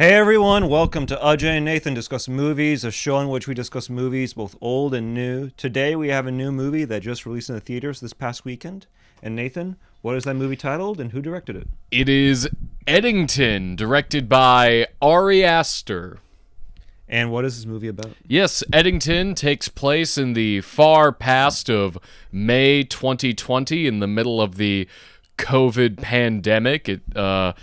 Hey everyone, welcome to Ajay and Nathan Discuss Movies, a show in which we discuss movies both old and new. Today we have a new movie that just released in the theaters this past weekend. And Nathan, what is that movie titled and who directed it? It is Eddington, directed by Ari Aster. And what is this movie about? Yes, Eddington takes place in the far past of May 2020, in the middle of the COVID pandemic. It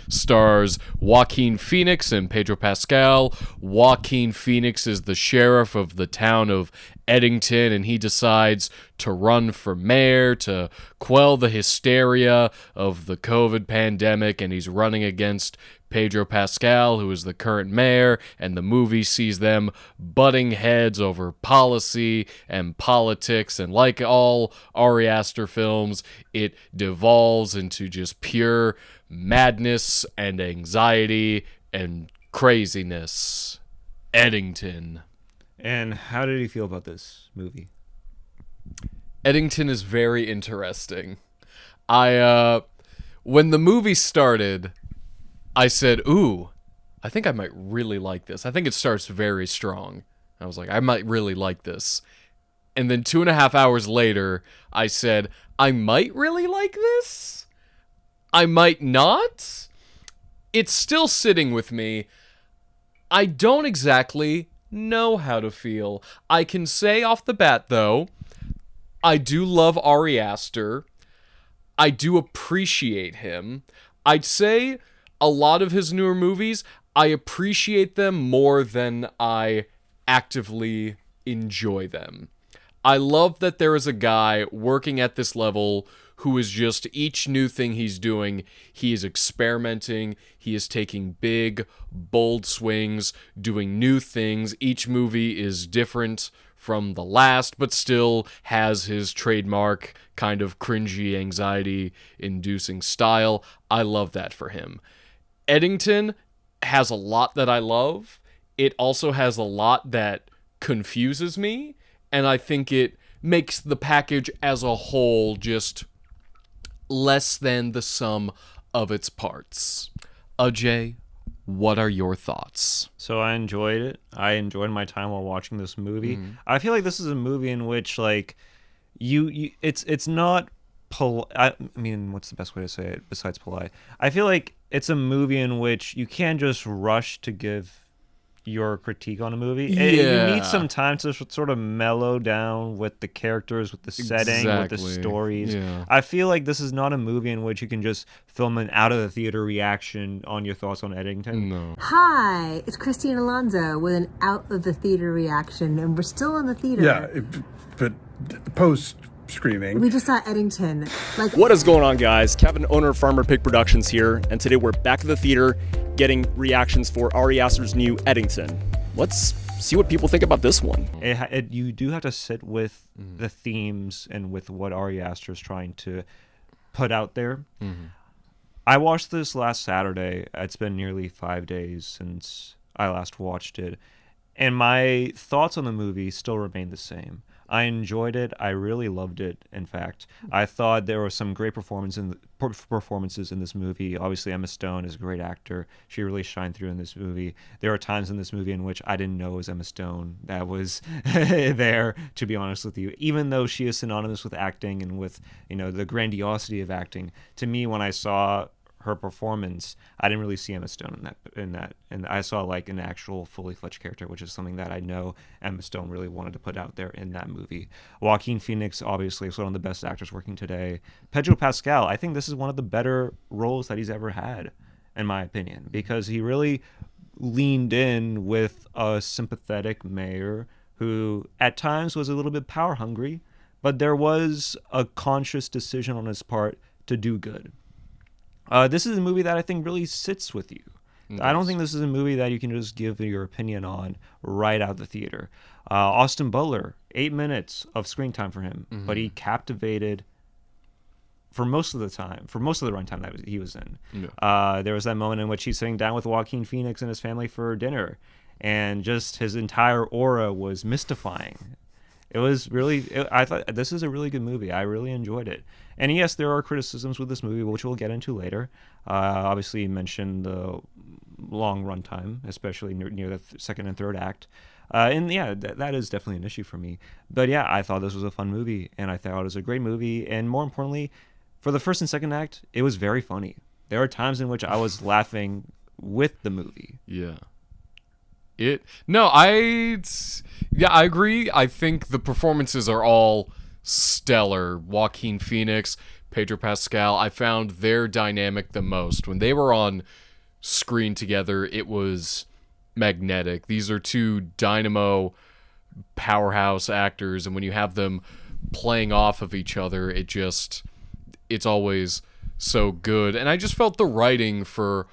stars Joaquin Phoenix and Pedro Pascal. Joaquin Phoenix is the sheriff of the town of Eddington, and he decides to run for mayor to quell the hysteria of the COVID pandemic, and he's running against Pedro Pascal, who is the current mayor, and the movie sees them butting heads over policy and politics, and like all Ari Aster films, it devolves into just pure madness and anxiety and craziness. Eddington. And how did you feel about this movie? Eddington is very interesting. When the movie started, I said, ooh, I think I might really like this. I think it starts very strong. I was like, I might really like this. And then 2.5 hours later, I said, I might really like this? I might not? It's still sitting with me. I don't exactly know how to feel. I can say off the bat, though, I do love Ari Aster. I do appreciate him. I'd say a lot of his newer movies, I appreciate them more than I actively enjoy them. I love that there is a guy working at this level who is just, each new thing he's doing, he is experimenting, he is taking big, bold swings, doing new things. Each movie is different from the last, but still has his trademark kind of cringy, anxiety-inducing style. I love that for him. Eddington has a lot that I love. It also has a lot that confuses me, and I think it makes the package as a whole just less than the sum of its parts. Ajay, what are your thoughts? So I enjoyed it. I enjoyed my time while watching this movie. I feel like this is a movie in which, like, it's not I mean, what's the best way to say it besides polite? I feel like it's a movie in which you can't just rush to give your critique on a movie. You need some time to sort of mellow down with the characters, with the setting, with the stories. Yeah. I feel like this is not a movie in which you can just film an out of the theater reaction on your thoughts on Eddington. No. Hi, it's Christine Alonso with an out of the theater reaction, and we're still in the theater. Yeah, but post screening. We just saw Eddington. What is going on, guys? Kevin, owner of Farmer Pig Productions here, and today we're back at the theater getting reactions for Ari Aster's new Eddington. Let's see what people think about this one. You do have to sit with the themes and with what Ari Aster is trying to put out there. I watched this last Saturday. It's been nearly 5 days since I last watched it, and my thoughts on the movie still remain the same. I enjoyed it. I really loved it, in fact. I thought there were some great performances in this movie. Obviously, Emma Stone is a great actor. She really shined through in this movie. There are times in this movie in which I didn't know it was Emma Stone that was there, to be honest with you. Even though she is synonymous with acting and with, the grandiosity of acting, to me, when I saw her performance, I didn't really see Emma Stone in that, and I saw like an actual fully fledged character, which is something that I know Emma Stone really wanted to put out there in that movie. Joaquin Phoenix obviously is one of the best actors working today. Pedro Pascal, I think this is one of the better roles that he's ever had, in my opinion, because he really leaned in with a sympathetic mayor who at times was a little bit power hungry, but there was a conscious decision on his part to do good. This is a movie that I think really sits with you. Yes. I don't think this is a movie that you can just give your opinion on right out the theater. Austin Butler, 8 minutes of screen time for him, but he captivated for most of the runtime that he was in. Yeah. There was that moment in which he's sitting down with Joaquin Phoenix and his family for dinner, and just his entire aura was mystifying. It was really, I thought this is a really good movie. I really enjoyed it. And yes, there are criticisms with this movie, which we'll get into later. Obviously, you mentioned the long runtime, especially near the second and third act. And yeah, that is definitely an issue for me. But yeah, I thought this was a fun movie, and I thought it was a great movie. And more importantly, for the first and second act, it was very funny. There are times in which I was laughing with the movie. Yeah. I agree. I think the performances are all stellar. Joaquin Phoenix, Pedro Pascal, I found their dynamic the most. When they were on screen together, it was magnetic. These are two dynamo powerhouse actors, and when you have them playing off of each other, it's always so good. And I just felt the writing for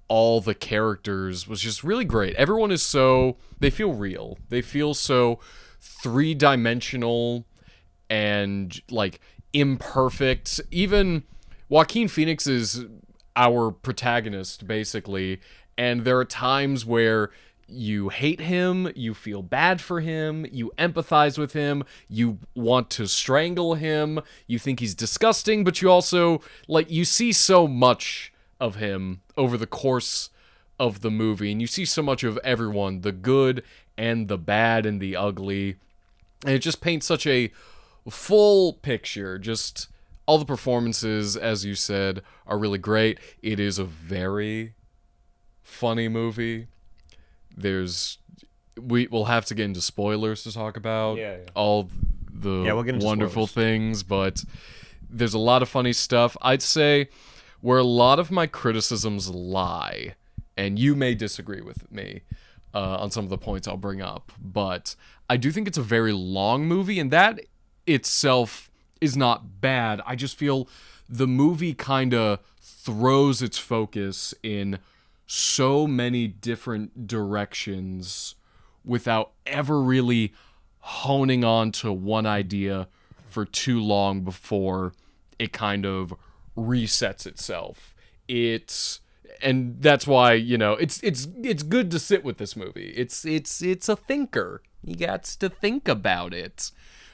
all the characters was just really great. Everyone is they feel real. They feel so three-dimensional and like imperfect. Even Joaquin Phoenix is our protagonist, basically, and there are times where you hate him, you feel bad for him, you empathize with him, you want to strangle him, you think he's disgusting, but you also, you see so much of him over the course of the movie, and you see so much of everyone, the good and the bad and the ugly, and it just paints such a full picture. Just all the performances, as you said, are really great. It is a very funny movie. We'll have to get into spoilers to talk about all the we'll get into wonderful spoilers. things, but there's a lot of funny stuff. I'd say where a lot of my criticisms lie, and you may disagree with me on some of the points I'll bring up, but I do think it's a very long movie, and that itself is not bad. I just feel the movie kind of throws its focus in so many different directions without ever really honing on to one idea for too long before it kind of resets itself. And that's why, it's good to sit with this movie. It's a thinker. You got to think about it.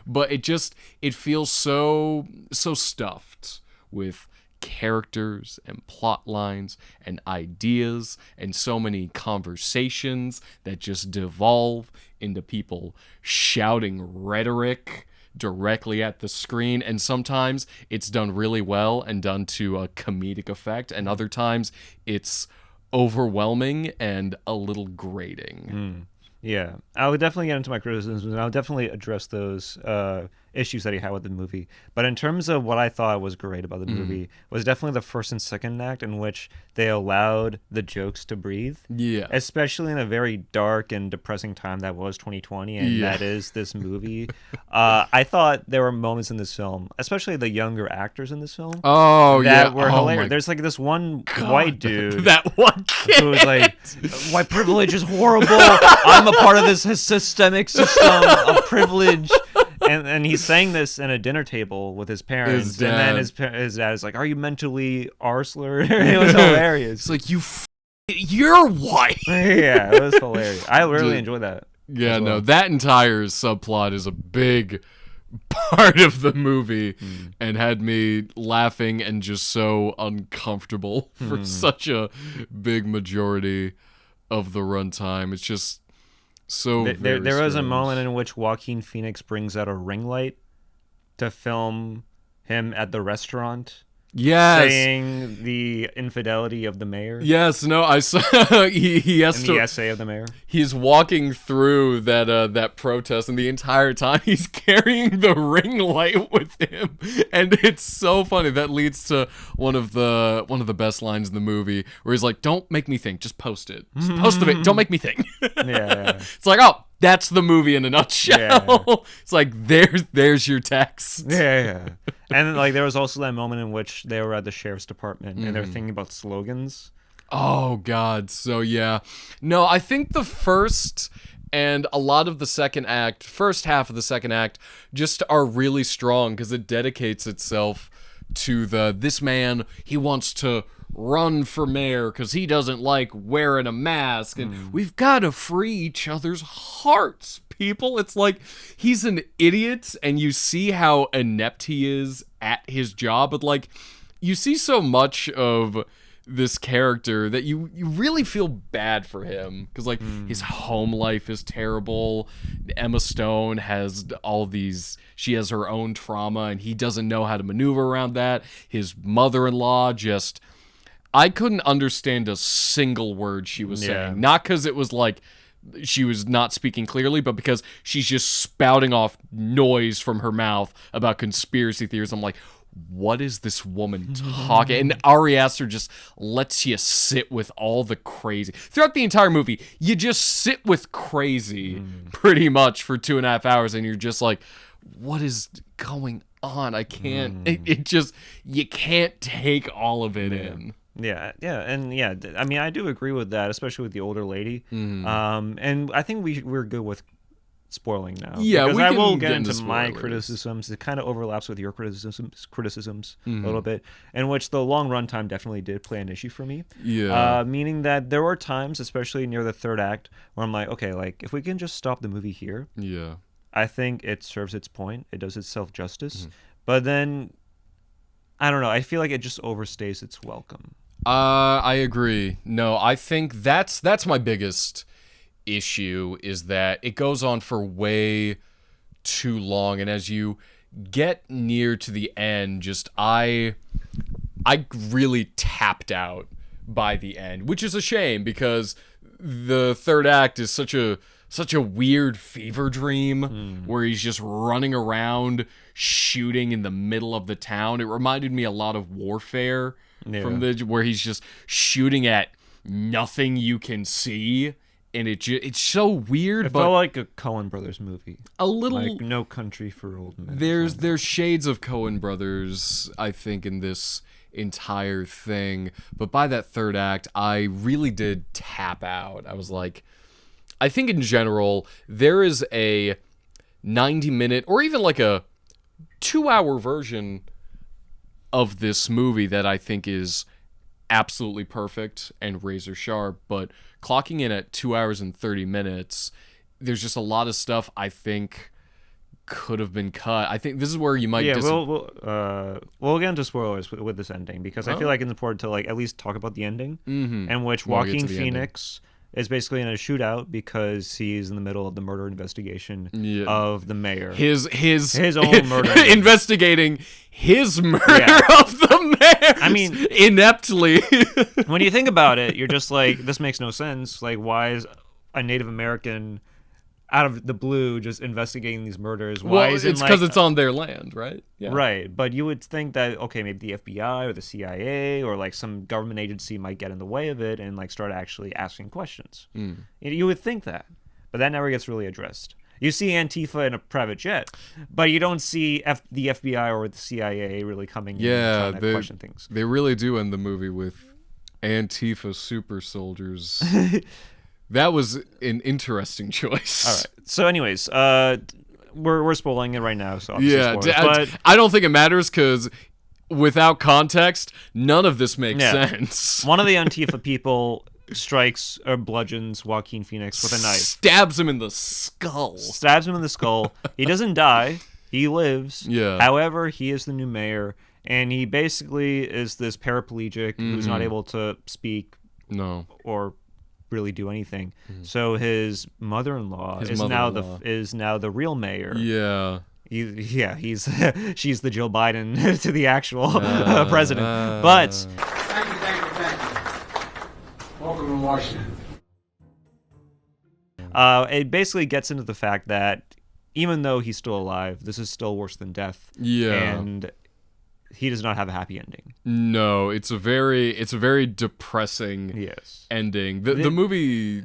But it feels so stuffed with characters and plot lines and ideas and so many conversations that just devolve into people shouting rhetoric directly at the screen, and sometimes it's done really well and done to a comedic effect, and other times it's overwhelming and a little grating. Yeah, I would definitely get into my criticisms, and I'll definitely address those issues that he had with the movie. But in terms of what I thought was great about the movie, was definitely the first and second act, in which they allowed the jokes to breathe. Yeah. Especially in a very dark and depressing time that was 2020, and Yeah. that is this movie. I thought there were moments in this film, especially the younger actors in this film, Oh, that yeah. were Oh, hilarious. my There's this one God. white dude That one kid. who was like, white privilege is horrible. I'm a part of this systemic system of privilege. And he's saying this in a dinner table with his parents. His dad. And then his dad is like, are you mentally arsler? It was hilarious. It's like, you're white. Yeah, it was hilarious. I really Dude. enjoyed that. Yeah, as well. no, that entire subplot is a big part of the movie and had me laughing and just so uncomfortable for such a big majority of the runtime. It's just so There very was a strange. moment in which Joaquin Phoenix brings out a ring light to film him at the restaurant, Yes. saying the infidelity of the mayor. Yes, no, I saw he has In to the essay of the mayor. he's walking through that protest, and the entire time he's carrying the ring light with him, and it's so funny. That leads to one of the best lines in the movie, where he's like, "Don't make me think, just post it. Just post the video. Don't make me think." Yeah. It's like, oh, that's the movie in a nutshell. Yeah. It's like there's your text. Yeah. And there was also that moment in which they were at the sheriff's department and they're thinking about slogans. Oh, God. So, yeah. No, I think the first and a lot of the first half of the second act, just are really strong because it dedicates itself to this man, he wants to run for mayor because he doesn't like wearing a mask, and we've got to free each other's hearts, people. It's like he's an idiot, and you see how inept he is at his job, but you see so much of this character that you really feel bad for him because like his home life is terrible. Emma Stone has she has her own trauma and he doesn't know how to maneuver around that. His mother-in-law I couldn't understand a single word she was saying. Not because it was like she was not speaking clearly, but because she's just spouting off noise from her mouth about conspiracy theories. I'm like, what is this woman talking? And Ari Aster just lets you sit with all the crazy. Throughout the entire movie, you just sit with crazy pretty much for 2.5 hours, and you're just like, what is going on? I can't, you can't take all of it in. Yeah, I mean, I do agree with that, especially with the older lady. And I think we're good with spoiling now. Yeah, because we I can will get get into into my spoilers. criticisms. It kind of overlaps with your criticisms a little bit, in which the long runtime definitely did play an issue for me. Yeah. Meaning that there were times, especially near the third act, where I'm like, okay, like if we can just stop the movie here, I think it serves its point. It does itself justice. But then, I don't know. I feel like it just overstays its welcome. I agree. No, I think that's my biggest issue is that it goes on for way too long, and as you get near to the end, I really tapped out by the end, which is a shame because the third act is such a weird fever dream where he's just running around shooting in the middle of the town. It reminded me a lot of Warfare from where he's just shooting at nothing you can see. And it's so weird. It but felt like a Coen Brothers movie. A little like No Country for Old Men. There's shades of Coen Brothers, I think, in this entire thing. But by that third act, I really did tap out. I was like, I think in general, there is a 90-minute or even like a 2-hour version of this movie that I think is absolutely perfect and razor sharp, but clocking in at 2 hours and 30 minutes, there's just a lot of stuff I think could have been cut. I think this is where you might we'll get into spoilers with this ending because I feel like it's important to like at least talk about the ending, in which Joaquin Phoenix is basically in a shootout because he's in the middle of the murder investigation of the mayor. His own murder. Investigating his murder of the mayor. I mean, ineptly. When you think about it, you're just like, this makes no sense. Like, why is a Native American out of the blue just investigating these murders? Why is it's because it's on their land, right? Yeah. Right, but you would think that, okay, maybe the FBI or the CIA or like some government agency might get in the way of it and like start actually asking questions. You would think that, but that never gets really addressed. You see Antifa in a private jet, but you don't see the FBI or the CIA really coming in and trying to question things. They really do end the movie with Antifa super soldiers. That was an interesting choice. All right. So, anyways, we're spoiling it right now. So spoilers, but I don't think it matters because without context, none of this makes sense. One of the Antifa people strikes or bludgeons Joaquin Phoenix with a knife. Stabs him in the skull. He doesn't die. He lives. Yeah. However, he is the new mayor, and he basically is this paraplegic who's not able to speak. Or really do anything. So his mother-in-law is now the real mayor. Yeah. She's the Joe Biden to the actual president. But Thank you. Welcome to Washington. It basically gets into the fact that even though he's still alive, this is still worse than death. Yeah. And he does not have a happy ending. No, it's a very depressing ending. The movie.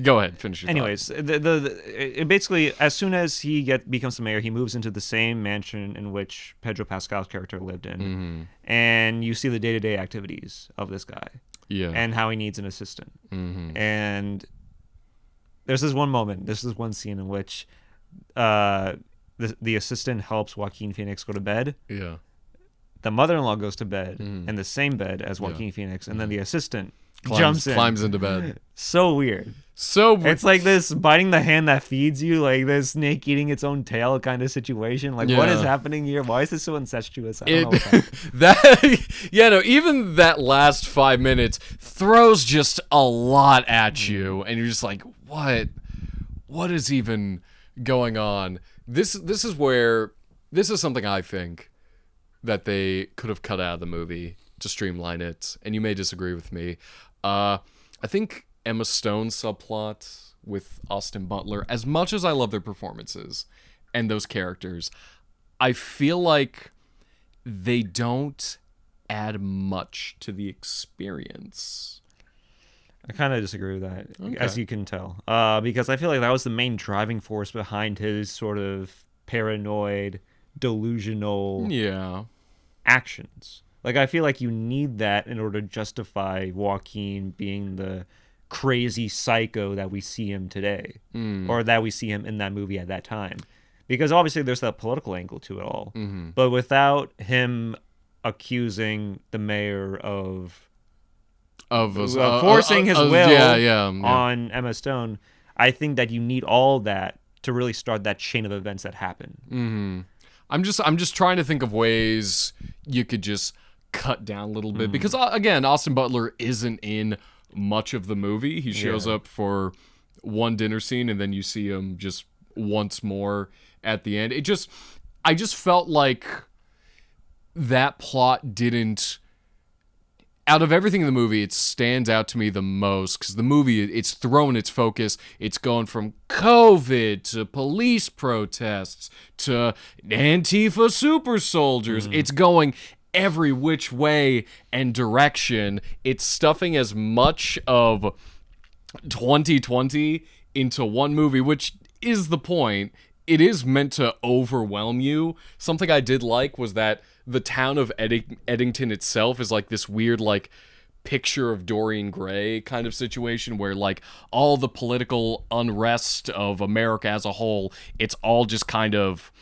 Go ahead, finish your Anyways, it basically, as soon as he becomes the mayor, he moves into the same mansion in which Pedro Pascal's character lived in, and you see the day-to-day activities of this guy, and how he needs an assistant. And there's this one moment, this is one scene in which the assistant helps Joaquin Phoenix go to bed. Yeah. The mother-in-law goes to bed in the same bed as Joaquin Phoenix, and then the assistant climbs So weird. So It's like this biting the hand that feeds you, like this snake eating its own tail kind of situation. Like, what is happening here? Why is this so incestuous? I don't know what's happening. Even that last 5 minutes throws just a lot at you, and you're just like, what is even going on? This is something I think that they could have cut out of the movie to streamline it, and you may disagree with me. I think Emma Stone's subplot with Austin Butler, as much as I love their performances and those characters, I feel like they don't add much to the experience. I kind of disagree with that, as you can tell, because I feel like that was the main driving force behind his sort of paranoid, delusional actions. Like, I feel like you need that in order to justify Joaquin being the crazy psycho that we see him today, or that we see him in that movie at that time, because obviously there's that political angle to it all, but without him accusing the mayor of forcing his will on Emma Stone, I think that you need all that to really start that chain of events that happen. I'm just trying to think of ways you could just cut down a little bit, because again, Austin Butler isn't in much of the movie. He shows up for one dinner scene, and then you see him just once more at the end. I just felt like that plot didn't, out of everything in the movie, it stands out to me the most, because the movie, it's thrown its focus. It's going from COVID to police protests to Antifa super soldiers. It's going every which way and direction. It's stuffing as much of 2020 into one movie, which is the point. It is meant to overwhelm you. Something I did like was that the town of Eddington itself is like this weird, like, picture of Dorian Gray kind of situation where, like, all the political unrest of America as a whole, it's all just kind of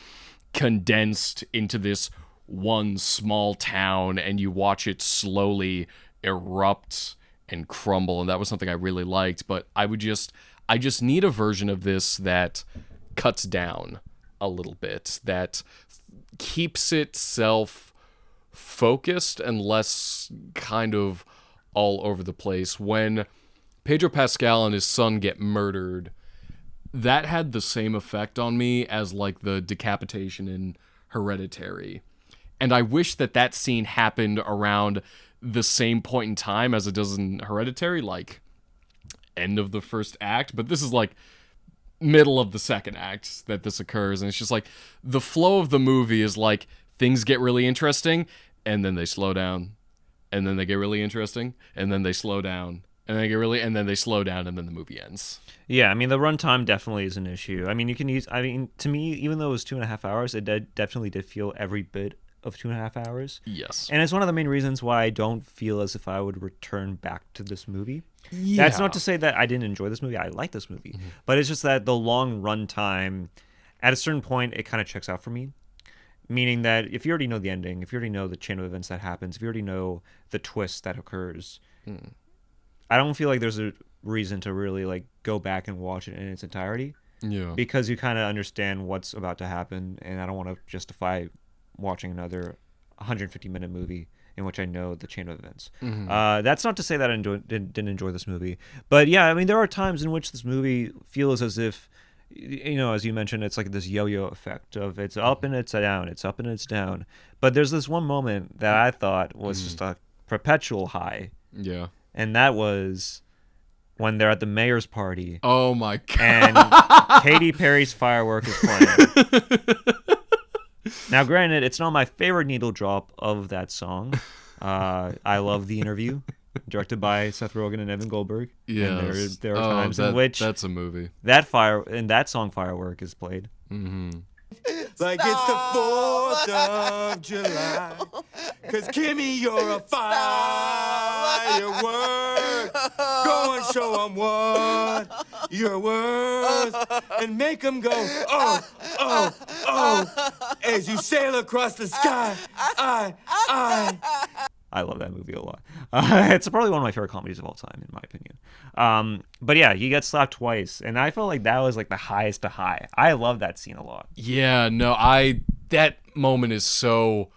condensed into this one small town, and you watch it slowly erupt and crumble, and that was something I really liked. But I just need a version of this that cuts down a little bit, that keeps itself focused and less kind of all over the place. When Pedro Pascal and his son get murdered, that had the same effect on me as, like, the decapitation in Hereditary. And I wish that scene happened around the same point in time as it does in Hereditary, like end of the first act. But this is like middle of the second act that this occurs. And it's just like the flow of the movie is like things get really interesting and then they slow down. And then they get really interesting and then they slow down. And then they slow down and then the movie ends. Yeah, I mean, the runtime definitely is an issue. I mean, to me, even though it was 2.5 hours, it definitely did feel every bit of 2.5 hours. Yes. And it's one of the main reasons why I don't feel as if I would return back to this movie. Yeah. That's not to say that I didn't enjoy this movie. I like this movie. But it's just that the long runtime, at a certain point, it kind of checks out for me. Meaning that if you already know the ending, if you already know the chain of events that happens, if you already know the twist that occurs, I don't feel like there's a reason to really like go back and watch it in its entirety. Yeah. Because you kind of understand what's about to happen, and I don't want to justify watching another 150-minute movie in which I know the chain of events. That's not to say that I didn't enjoy this movie. But yeah, I mean, there are times in which this movie feels as if, you know, as you mentioned, it's like this yo-yo effect of it's up and it's down, it's up and it's down. But there's this one moment that I thought was just a perpetual high. Yeah. And that was when they're at the mayor's party. Oh my God. And Katy Perry's Firework is playing. Now, granted, it's not my favorite needle drop of that song. I love The Interview, directed by Seth Rogen and Evan Goldberg. Yeah, there are times in which that's a movie. That song Firework is played. Like it's the 4th of July. 'Cause Kimmy, you're a firework. Go and show 'em what you're worth. And make 'em go, oh, oh, oh. As you sail across the sky, I. I love that movie a lot. It's probably one of my favorite comedies of all time, in my opinion. But yeah, he gets slapped twice, and I felt like that was like the highest to high. I love that scene a lot. Yeah, no, that moment is so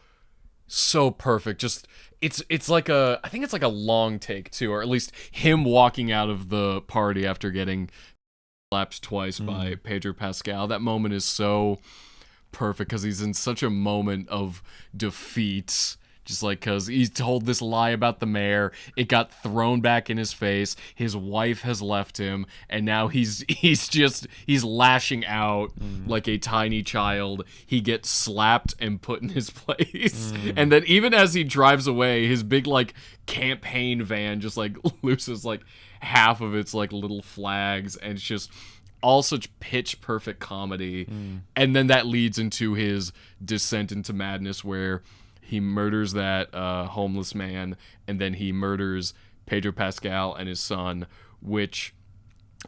perfect. Just it's like I think it's like a long take too, or at least him walking out of the party after getting slapped twice by Pedro Pascal. That moment is so perfect because he's in such a moment of defeat. Just like, because he told this lie about the mayor, it got thrown back in his face. His wife has left him, and now he's lashing out like a tiny child. He gets slapped and put in his place, and then even as he drives away, his big like campaign van just like loses like half of its like little flags, and it's just all such pitch perfect comedy. And then that leads into his descent into madness, where he murders that homeless man, and then he murders Pedro Pascal and his son, which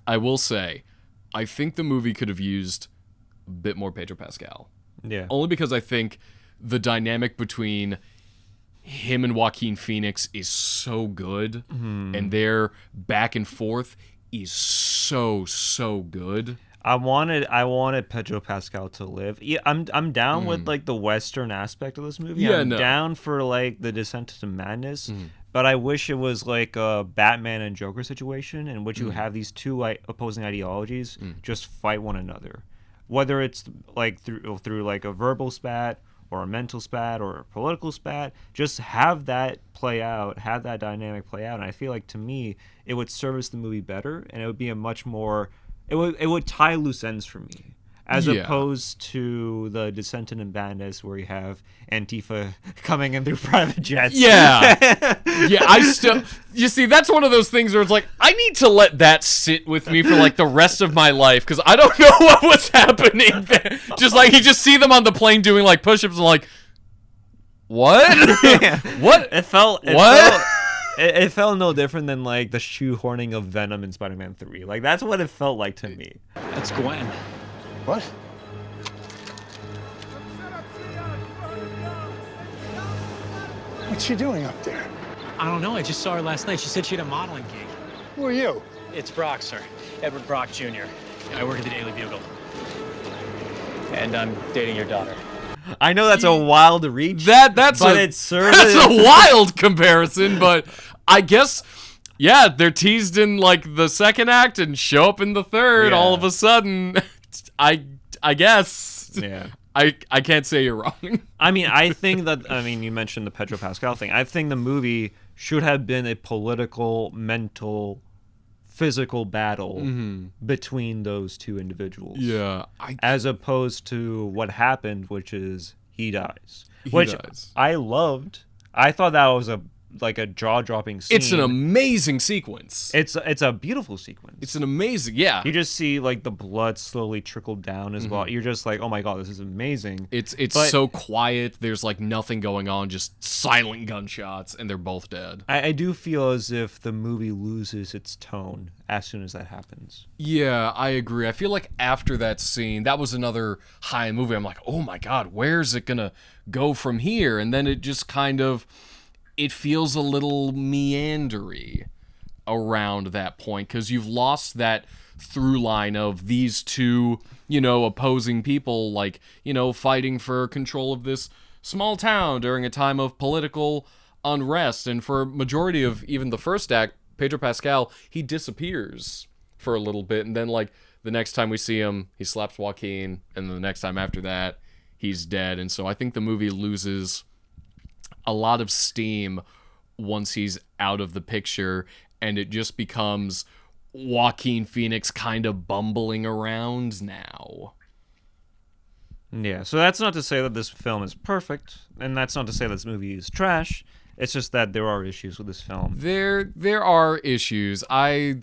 I will say, I think the movie could have used a bit more Pedro Pascal. Yeah. Only because I think the dynamic between him and Joaquin Phoenix is so good, and their back and forth is so good. I wanted Pedro Pascal to live. Yeah, I'm down with like the Western aspect of this movie. Yeah, I'm down for like the descent into madness, but I wish it was like a Batman and Joker situation in which you have these two like opposing ideologies just fight one another, whether it's like through like a verbal spat or a mental spat or a political spat. Just have that play out, have that dynamic play out, and I feel like to me it would service the movie better, and it would be a much more It would tie loose ends for me, as opposed to the descent into madness where you have Antifa coming in through private jets. Yeah, you see, that's one of those things where it's like, I need to let that sit with me for like the rest of my life, because I don't know what was happening there. Just like, you just see them on the plane doing like push-ups and like, what? What? It felt no different than like the shoehorning of Venom in Spider-Man 3. Like, that's what it felt like to me. That's Gwen. What? What's she doing up there? I don't know. I just saw her last night. She said she had a modeling gig. Who are you? It's Brock, sir. Edward Brock Jr. I work at the Daily Bugle. And I'm dating your daughter. I know that's a wild reach. That's a wild comparison, but I guess, yeah, they're teased in like the second act and show up in the third. All of a sudden, I guess. Yeah. I can't say you're wrong. I mean, you mentioned the Pedro Pascal thing. I think the movie should have been a political, mental, physical battle between those two individuals. Yeah. As opposed to what happened, which is he dies. I loved. I thought that was a jaw-dropping scene. It's an amazing sequence. It's a beautiful sequence. It's an amazing, yeah. You just see like the blood slowly trickle down as well. You're just like, oh my god, this is amazing. It's so quiet. There's like nothing going on, just silent gunshots, and they're both dead. I do feel as if the movie loses its tone as soon as that happens. Yeah, I agree. I feel like after that scene, that was another high in the movie. I'm like, oh my god, where's it gonna go from here? And then it just kind of, it feels a little meandery around that point, because you've lost that through line of these two, opposing people, like, fighting for control of this small town during a time of political unrest. And for a majority of even the first act, Pedro Pascal, he disappears for a little bit, and then like the next time we see him, he slaps Joaquin, and then the next time after that, he's dead. And so I think the movie loses a lot of steam once he's out of the picture, and it just becomes Joaquin Phoenix kind of bumbling around now. Yeah, so that's not to say that this film is perfect, and that's not to say this movie is trash. It's just that there are issues with this film. There are issues. And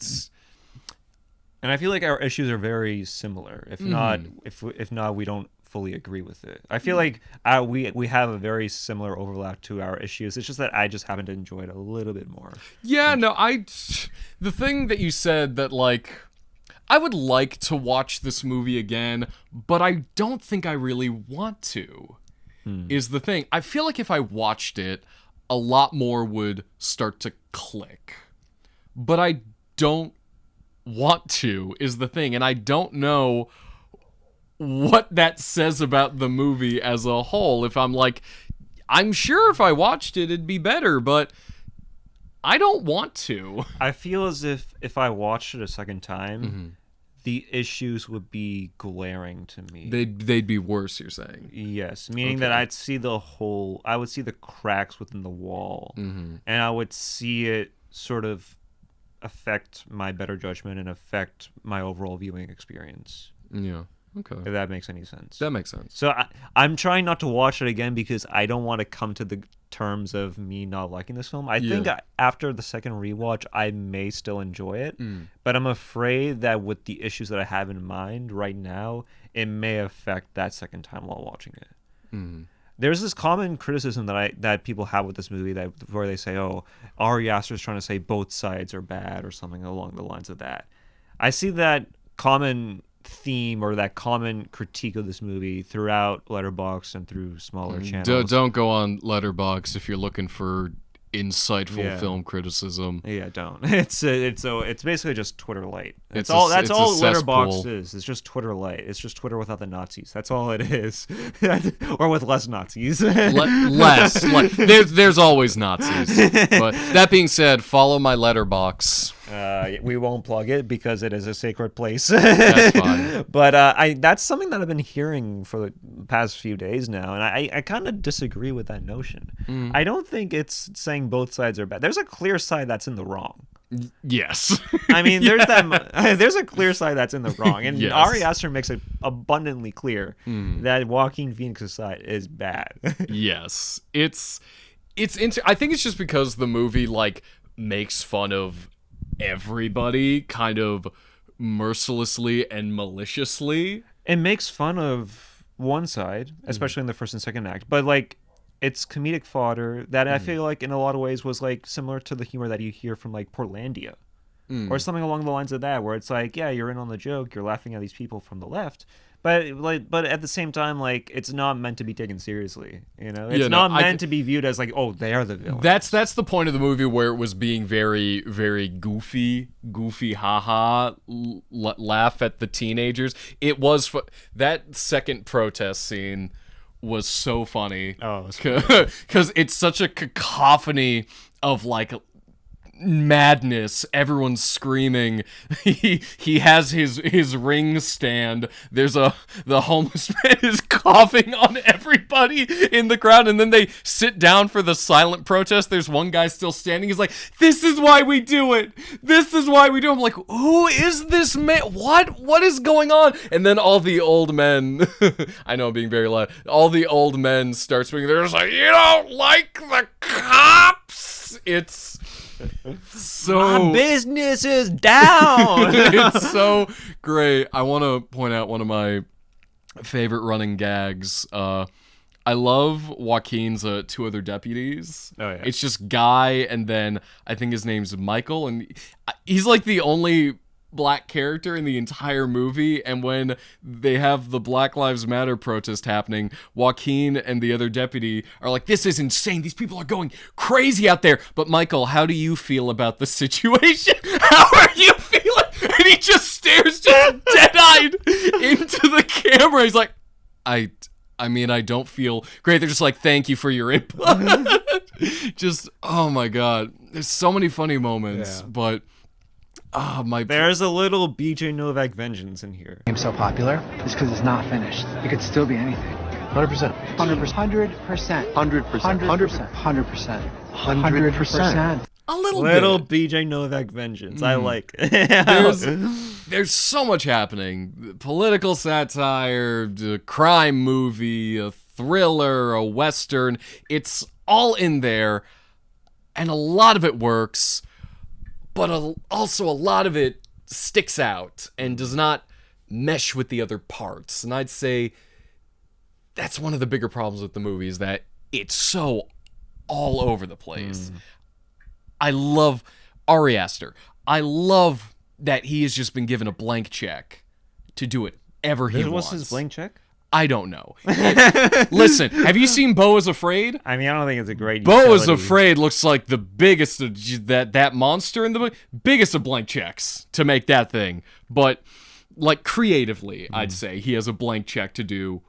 I feel like our issues are very similar. If not, we don't fully agree with it. I feel like we have a very similar overlap to our issues. It's just that I just happen to enjoy it a little bit more. Yeah, no, the thing that you said that like, I would like to watch this movie again, but I don't think I really want to, is the thing. I feel like if I watched it, a lot more would start to click. But I don't want to, is the thing. And I don't know what that says about the movie as a whole. If I'm like, I'm sure if I watched it, it'd be better, but I don't want to. I feel as if I watched it a second time, the issues would be glaring to me. They'd be worse, you're saying? Yes, meaning that I would see the cracks within the wall, and I would see it sort of affect my better judgment and affect my overall viewing experience. Yeah. Okay. If that makes any sense. That makes sense. So I'm trying not to watch it again because I don't want to come to the terms of me not liking this film. I think after the second rewatch, I may still enjoy it, but I'm afraid that with the issues that I have in mind right now, it may affect that second time while watching it. There's this common criticism that people have with this movie where they say, "Oh, Ari Aster is trying to say both sides are bad" or something along the lines of that. I see that common theme or that common critique of this movie throughout Letterboxd and through smaller channels. Don't go on Letterboxd if you're looking for insightful film criticism. Yeah, don't. It's basically just Twitter Lite. That's It's all a Letterboxd cesspool. is. It's just Twitter Lite. It's just Twitter without the Nazis. That's all it is, or with less Nazis. Less. There's always Nazis. But that being said, follow my Letterboxd. We won't plug it because it is a sacred place. That's fine. But that's something that I've been hearing for the past few days now, and I kind of disagree with that notion. I don't think it's saying both sides are bad. There's a clear side that's in the wrong. Yes. I mean, there's a clear side that's in the wrong, and Yes. Ari Aster makes it abundantly clear that Joaquin Phoenix's side is bad. Yes. It's I think it's just because the movie like makes fun of everybody kind of mercilessly and maliciously. It makes fun of one side, especially in the first and second act, but like it's comedic fodder that I feel like in a lot of ways was like similar to the humor that you hear from like Portlandia or something along the lines of that, where it's like, yeah, you're in on the joke, you're laughing at these people from the left, but at the same time, like it's not meant to be taken seriously, you know? It's not meant to be viewed as like, oh, they are the villains. That's the point of the movie, where it was being very, very goofy, haha, laugh at the teenagers. It was that second protest scene was so funny. Oh, because it's such a cacophony of like madness. Everyone's screaming. He has his ring stand. The homeless man is coughing on everybody in the crowd, and then they sit down for the silent protest. There's one guy still standing. He's like, "This is why we do it. This is why we do it." I'm like, who is this man? What is going on? And then all the old men, I know I'm being very loud, all the old men start speaking. They're just like, "You don't like the cops?" It's so my business is down. It's so great. I want to point out one of my favorite running gags. I love Joaquin's two other deputies. Oh, yeah. It's just Guy, and then I think his name's Micheal, and he's like the only black character in the entire movie. And when they have the Black Lives Matter protest happening, Joaquin and the other deputy are like, "This is insane. These people are going crazy out there." But Micheal, how do you feel about the situation? How are you feeling? And he just stares just dead-eyed into the camera. He's like, I mean, I don't feel great. They're just like, "Thank you for your input." Just, oh my God. There's so many funny moments, but there's a little BJ Novak vengeance in here. I'm so popular is because it's not finished. It could still be anything. 100%. 100%. 100%. 100%. 100%. 100%. a little bit. BJ Novak vengeance. I like it. There's so much happening. Political satire, a crime movie, a thriller, a western. It's all in there, and a lot of it works, but also a lot of it sticks out and does not mesh with the other parts. And I'd say that's one of the bigger problems with the movie, is that it's so all over the place. I love Ari Aster. I love that he has just been given a blank check to do whatever he wants. What's his blank check? I don't know. Listen, have you seen Beau is Afraid? I mean, I don't think it's a great Beau is utility. Afraid looks like the biggest of that monster in the movie. Biggest of blank checks to make that thing. But, like, creatively, I'd say he has a blank check to do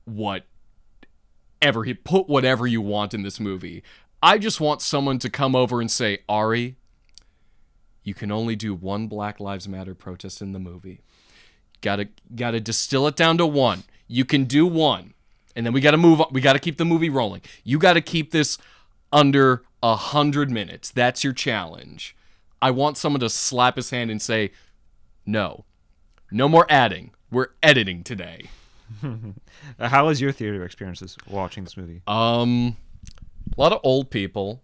whatever you want in this movie. I just want someone to come over and say, Ari, you can only do one Black Lives Matter protest in the movie. Gotta distill it down to one. You can do one. And then we gotta move on. We gotta keep the movie rolling. You gotta keep this under 100 minutes. That's your challenge. I want someone to slap his hand and say, no. No more adding. We're editing today. How was your theater experiences watching this movie? A lot of old people.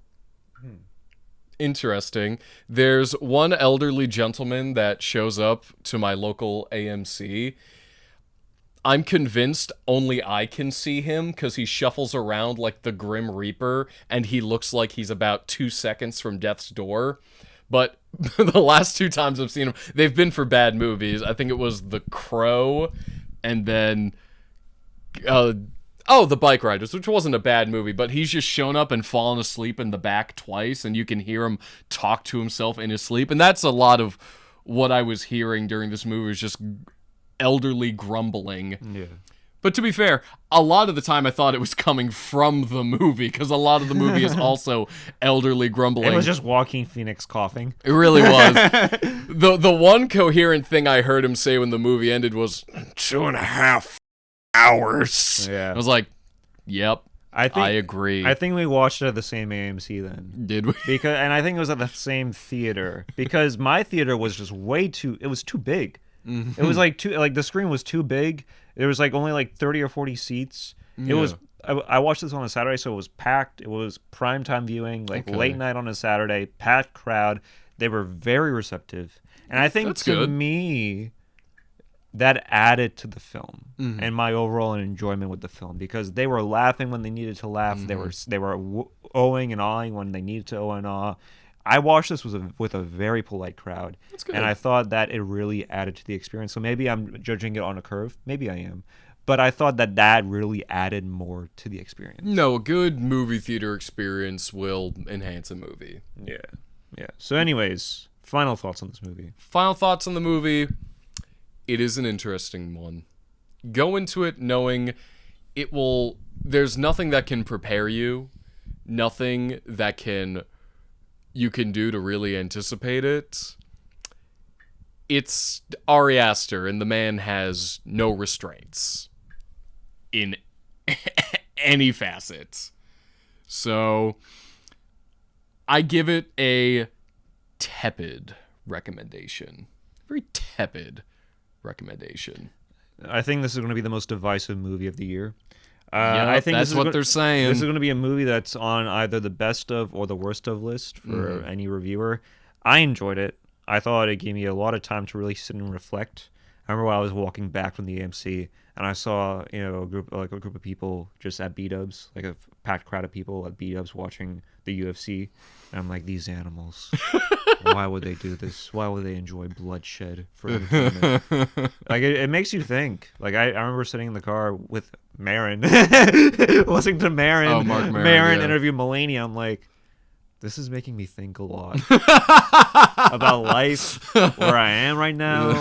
Interesting. There's one elderly gentleman that shows up to my local AMC. I'm convinced only I can see him because he shuffles around like the Grim Reaper and he looks like he's about 2 seconds from death's door. But the last 2 times I've seen him, they've been for bad movies. I think it was The Crow and then... The Bike Riders, which wasn't a bad movie, but he's just shown up and fallen asleep in the back twice, and you can hear him talk to himself in his sleep. And that's a lot of what I was hearing during this movie, was just elderly grumbling. Yeah. But to be fair, a lot of the time I thought it was coming from the movie, because a lot of the movie is also elderly grumbling. It was just Joaquin Phoenix coughing. It really was. The one coherent thing I heard him say when the movie ended was 2.5 hours. Yeah. I was like, yep, I agree. I think we watched it at the same AMC then. Did we? And I think it was at the same theater because my theater was just it was too big. It was like the screen was too big. There was like only like 30 or 40 seats. It was I watched this on a Saturday, so it was packed. It was primetime viewing, late night on a Saturday, packed crowd. They were very receptive. And I think me that added to the film and my overall enjoyment with the film, because they were laughing when they needed to laugh. They were ohing and awing when they needed to oh and ah. I watched this with a very polite crowd, and I thought that it really added to the experience. So maybe I'm judging it on a curve. Maybe I am. But I thought that really added more to the experience. No, a good movie theater experience will enhance a movie. Yeah. So anyways, final thoughts on this movie. Final thoughts on the movie. It is an interesting one. Go into it knowing there's nothing that can prepare you, nothing that you can do to really anticipate it. It's Ari Aster, and the man has no restraints in any facet. So I give it a tepid recommendation. Very tepid recommendation. I think this is going to be the most divisive movie of the year. I think that's what they're saying. This is going to be a movie that's on either the best of or the worst of list for any reviewer. I enjoyed it. I thought it gave me a lot of time to really sit and reflect. I remember while I was walking back from the AMC and I saw a group of people just at B-dubs, like a packed crowd of people at B-dubs watching the UFC, and I'm like, these animals. Why would they do this? Why would they enjoy bloodshed for entertainment? Like it makes you think. Like I remember sitting in the car with Marin, listening to Marin. Oh, Mark Maron, interview Melania. I'm like, this is making me think a lot about life, where I am right now,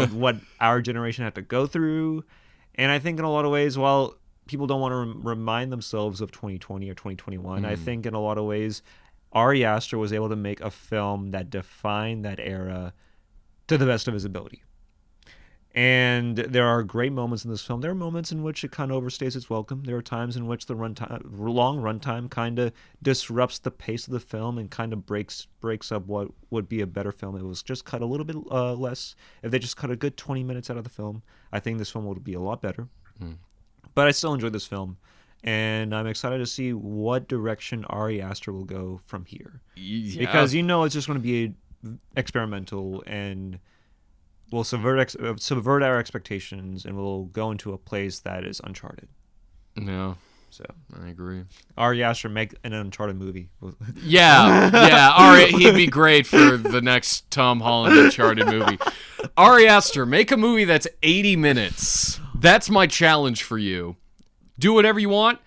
what our generation had to go through, and I think in a lot of ways, while people don't want to remind themselves of 2020 or 2021, I think in a lot of ways, Ari Aster was able to make a film that defined that era to the best of his ability. And there are great moments in this film. There are moments in which it kind of overstays its welcome. There are times in which the long runtime kind of disrupts the pace of the film and kind of breaks up what would be a better film. It was just cut a little bit less. If they just cut a good 20 minutes out of the film, I think this film would be a lot better. But I still enjoyed this film. And I'm excited to see what direction Ari Aster will go from here. Yeah. Because it's just going to be experimental and will subvert our expectations, and we'll go into a place that is uncharted. No. So I agree. Ari Aster, make an Uncharted movie. Yeah. Ari, he'd be great for the next Tom Holland Uncharted movie. Ari Aster, make a movie that's 80 minutes. That's my challenge for you. Do whatever you want.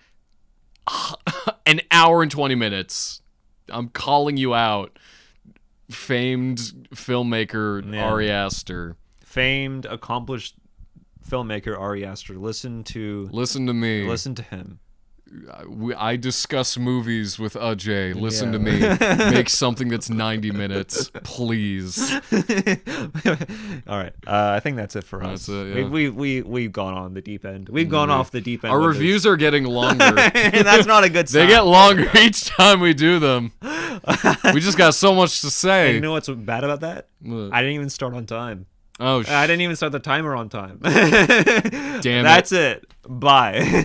An hour and 20 minutes. I'm calling you out. Famed filmmaker Ari Aster. Famed, accomplished filmmaker Ari Aster. Listen to me. Listen to him. I discuss movies with Ajay. Listen to me. Make something that's 90 minutes, please. All right. I think that's it for us. That's it, yeah. We've gone on the deep end. We've gone off the deep end. Our reviews are getting longer. That's not a good sign. They get longer each time we do them. We just got so much to say. And you know what's bad about that? What? I didn't even start on time. Oh, I didn't even start the timer on time. Damn it. That's it. Bye.